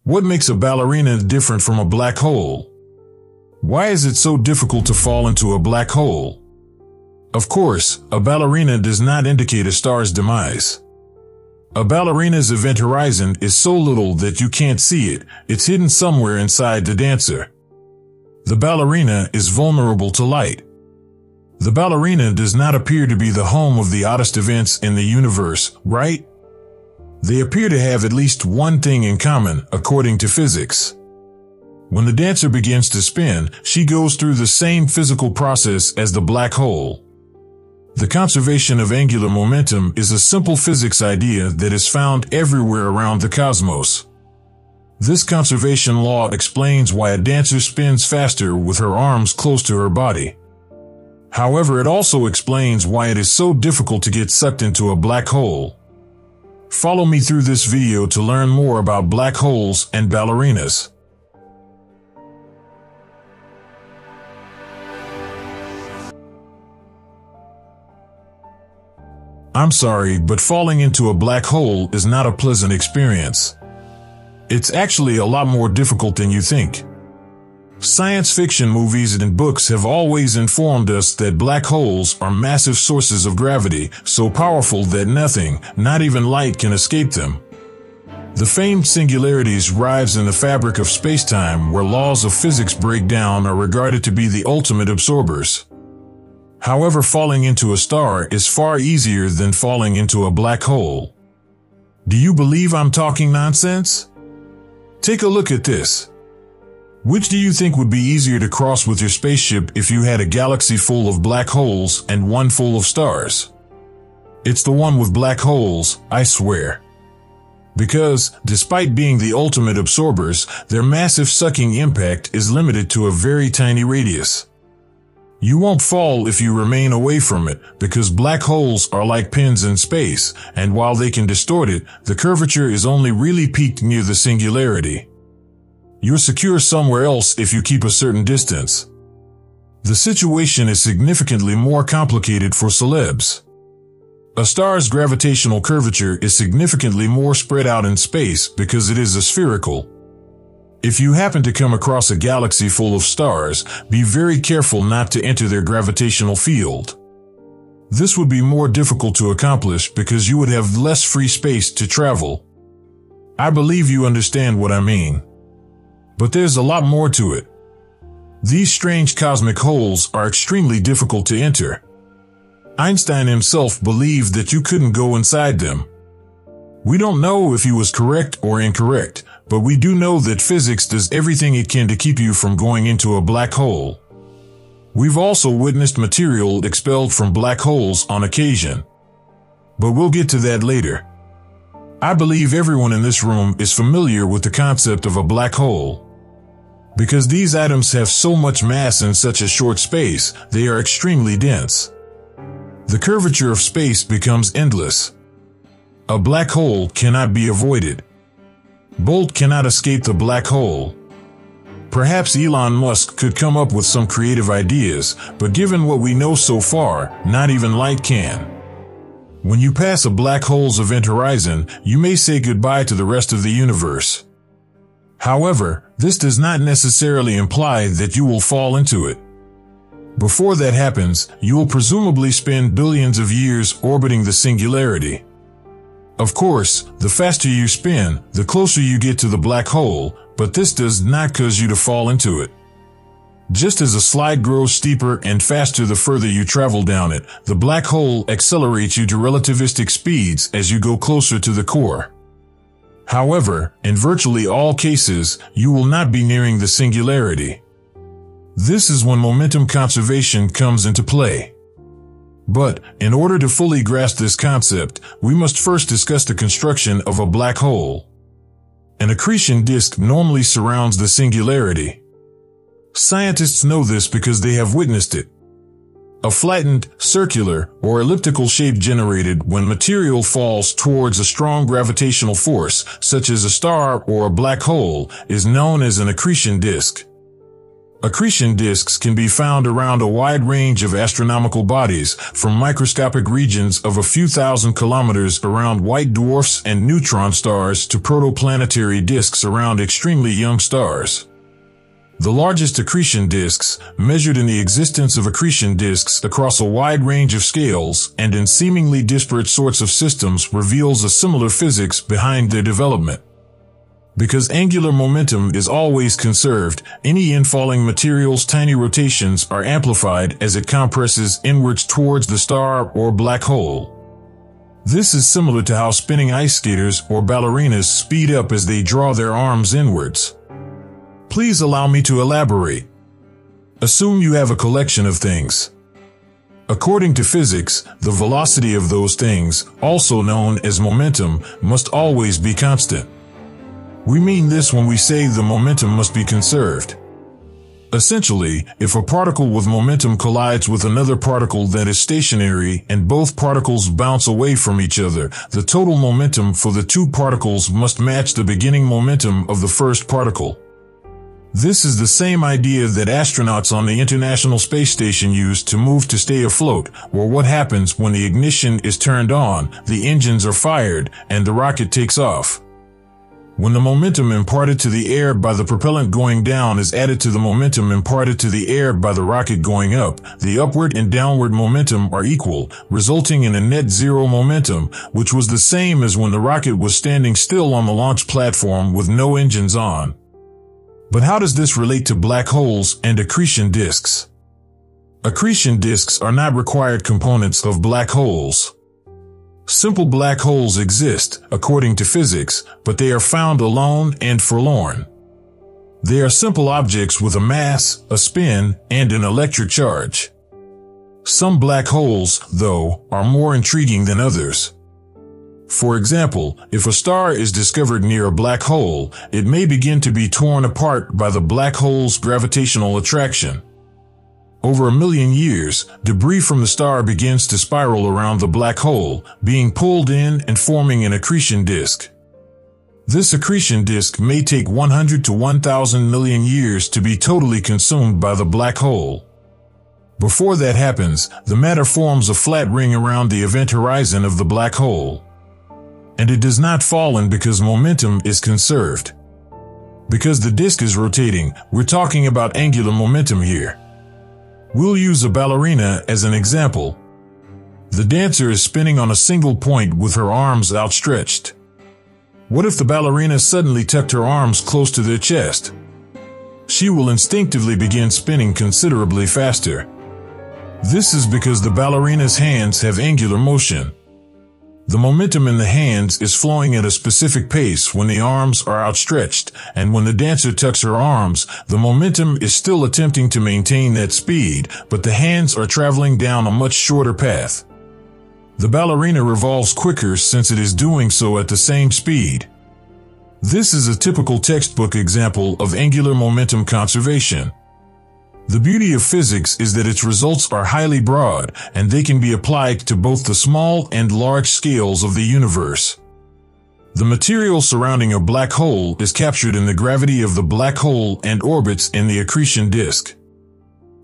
What makes a ballerina different from a black hole? Why is it so difficult to fall into a black hole? Of course, a ballerina does not indicate a star's demise. A ballerina's event horizon is so little that you can't see it. It's hidden somewhere inside the dancer. The ballerina is vulnerable to light. The ballerina does not appear to be the home of the oddest events in the universe, right? They appear to have at least one thing in common, according to physics. When the dancer begins to spin, she goes through the same physical process as the black hole. The conservation of angular momentum is a simple physics idea that is found everywhere around the cosmos. This conservation law explains why a dancer spins faster with her arms close to her body. However, it also explains why it is so difficult to get sucked into a black hole. Follow me through this video to learn more about black holes and ballerinas. I'm sorry, but falling into a black hole is not a pleasant experience. It's actually a lot more difficult than you think. Science fiction movies and books have always informed us that black holes are massive sources of gravity, so powerful that nothing, not even light, can escape them. The famed singularities rise in the fabric of space-time, where laws of physics break down, are regarded to be the ultimate absorbers. However, falling into a star is far easier than falling into a black hole. Do you believe I'm talking nonsense? Take a look at this. Which do you think would be easier to cross with your spaceship if you had a galaxy full of black holes and one full of stars? It's the one with black holes, I swear. Because, despite being the ultimate absorbers, their massive sucking impact is limited to a very tiny radius. You won't fall if you remain away from it, because black holes are like pins in space, and while they can distort it, the curvature is only really peaked near the singularity. You're secure somewhere else if you keep a certain distance. The situation is significantly more complicated for celebs. A star's gravitational curvature is significantly more spread out in space because it is spherical. If you happen to come across a galaxy full of stars, be very careful not to enter their gravitational field. This would be more difficult to accomplish because you would have less free space to travel. I believe you understand what I mean. But there's a lot more to it. These strange cosmic holes are extremely difficult to enter. Einstein himself believed that you couldn't go inside them. We don't know if he was correct or incorrect, but we do know that physics does everything it can to keep you from going into a black hole. We've also witnessed material expelled from black holes on occasion. But we'll get to that later. I believe everyone in this room is familiar with the concept of a black hole. Because these atoms have so much mass in such a short space, they are extremely dense. The curvature of space becomes endless. A black hole cannot be avoided. Bolt cannot escape the black hole. Perhaps Elon Musk could come up with some creative ideas, but given what we know so far, not even light can. When you pass a black hole's event horizon, you may say goodbye to the rest of the universe. However, this does not necessarily imply that you will fall into it. Before that happens, you will presumably spend billions of years orbiting the singularity. Of course, the faster you spin, the closer you get to the black hole, but this does not cause you to fall into it. Just as a slide grows steeper and faster the further you travel down it, the black hole accelerates you to relativistic speeds as you go closer to the core. However, in virtually all cases, you will not be nearing the singularity. This is when momentum conservation comes into play. But, in order to fully grasp this concept, we must first discuss the construction of a black hole. An accretion disk normally surrounds the singularity. Scientists know this because they have witnessed it. A flattened, circular, or elliptical shape generated when material falls towards a strong gravitational force, such as a star or a black hole, is known as an accretion disk. Accretion disks can be found around a wide range of astronomical bodies, from microscopic regions of a few thousand kilometers around white dwarfs and neutron stars to protoplanetary disks around extremely young stars. The largest accretion disks, measured in the existence of accretion disks across a wide range of scales and in seemingly disparate sorts of systems, reveals a similar physics behind their development. Because angular momentum is always conserved, any infalling material's tiny rotations are amplified as it compresses inwards towards the star or black hole. This is similar to how spinning ice skaters or ballerinas speed up as they draw their arms inwards. Please allow me to elaborate. Assume you have a collection of things. According to physics, the velocity of those things, also known as momentum, must always be constant. We mean this when we say the momentum must be conserved. Essentially, if a particle with momentum collides with another particle that is stationary and both particles bounce away from each other, the total momentum for the two particles must match the beginning momentum of the first particle. This is the same idea that astronauts on the International Space Station use to move to stay afloat, or what happens when the ignition is turned on, the engines are fired, and the rocket takes off. When the momentum imparted to the air by the propellant going down is added to the momentum imparted to the air by the rocket going up, the upward and downward momentum are equal, resulting in a net zero momentum, which was the same as when the rocket was standing still on the launch platform with no engines on. But how does this relate to black holes and accretion disks? Accretion disks are not required components of black holes. Simple black holes exist, according to physics, but they are found alone and forlorn. They are simple objects with a mass, a spin, and an electric charge. Some black holes, though, are more intriguing than others. For example, if a star is discovered near a black hole, it may begin to be torn apart by the black hole's gravitational attraction. Over 1 million years, debris from the star begins to spiral around the black hole, being pulled in and forming an accretion disk. This accretion disk may take 100 to 1,000 million years to be totally consumed by the black hole. Before that happens, the matter forms a flat ring around the event horizon of the black hole. And it does not fall in because momentum is conserved. Because the disk is rotating, we're talking about angular momentum here. We'll use a ballerina as an example. The dancer is spinning on a single point with her arms outstretched. What if the ballerina suddenly tucked her arms close to their chest? She will instinctively begin spinning considerably faster. This is because the ballerina's hands have angular motion. The momentum in the hands is flowing at a specific pace when the arms are outstretched, and when the dancer tucks her arms, the momentum is still attempting to maintain that speed, but the hands are traveling down a much shorter path. The ballerina revolves quicker since it is doing so at the same speed. This is a typical textbook example of angular momentum conservation. The beauty of physics is that its results are highly broad, and they can be applied to both the small and large scales of the universe. The material surrounding a black hole is captured in the gravity of the black hole and orbits in the accretion disk.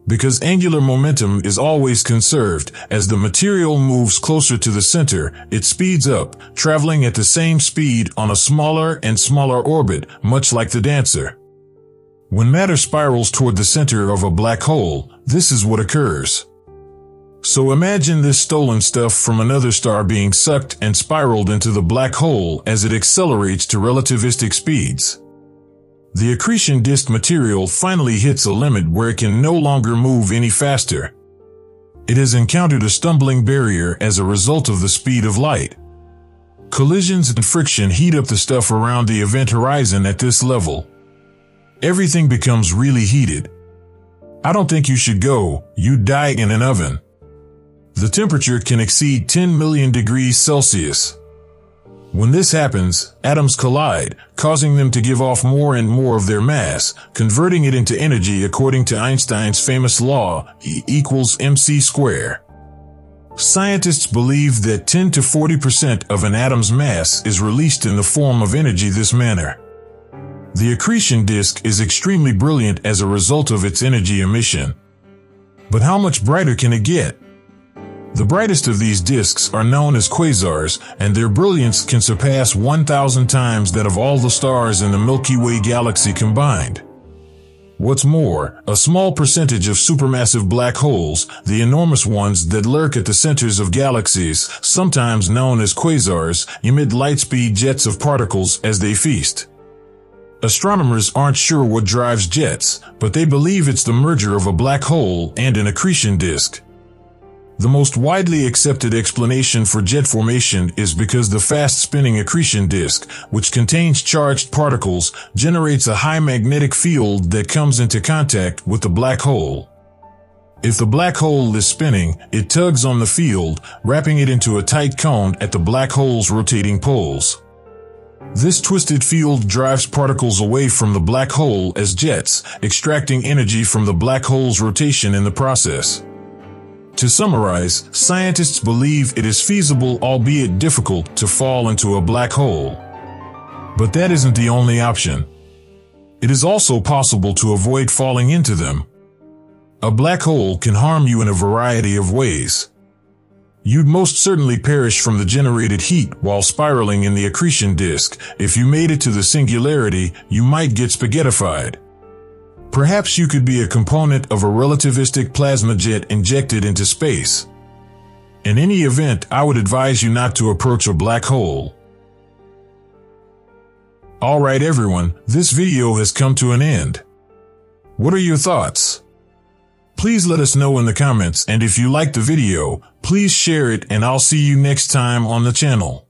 Because angular momentum is always conserved, as the material moves closer to the center, it speeds up, traveling at the same speed on a smaller and smaller orbit, much like the dancer. When matter spirals toward the center of a black hole, this is what occurs. So imagine this stolen stuff from another star being sucked and spiraled into the black hole as it accelerates to relativistic speeds. The accretion disk material finally hits a limit where it can no longer move any faster. It has encountered a stumbling barrier as a result of the speed of light. Collisions and friction heat up the stuff around the event horizon at this level. Everything becomes really heated. I don't think you should go, you'd die in an oven. The temperature can exceed 10 million degrees Celsius. When this happens, atoms collide, causing them to give off more and more of their mass, converting it into energy according to Einstein's famous law, E equals mc squared. Scientists believe that 10 to 40% of an atom's mass is released in the form of energy this manner. The accretion disk is extremely brilliant as a result of its energy emission. But how much brighter can it get? The brightest of these disks are known as quasars, and their brilliance can surpass 1,000 times that of all the stars in the Milky Way galaxy combined. What's more, a small percentage of supermassive black holes, the enormous ones that lurk at the centers of galaxies, sometimes known as quasars, emit light-speed jets of particles as they feast. Astronomers aren't sure what drives jets, but they believe it's the merger of a black hole and an accretion disk. The most widely accepted explanation for jet formation is because the fast-spinning accretion disk, which contains charged particles, generates a high magnetic field that comes into contact with the black hole. If the black hole is spinning, it tugs on the field, wrapping it into a tight cone at the black hole's rotating poles. This twisted field drives particles away from the black hole as jets, extracting energy from the black hole's rotation in the process. To summarize, scientists believe it is feasible, albeit difficult, to fall into a black hole. But that isn't the only option. It is also possible to avoid falling into them. A black hole can harm you in a variety of ways. You'd most certainly perish from the generated heat while spiraling in the accretion disk. If you made it to the singularity, you might get spaghettified. Perhaps you could be a component of a relativistic plasma jet injected into space. In any event, I would advise you not to approach a black hole. Alright everyone, this video has come to an end. What are your thoughts? Please let us know in the comments, and if you liked the video, please share it, and I'll see you next time on the channel.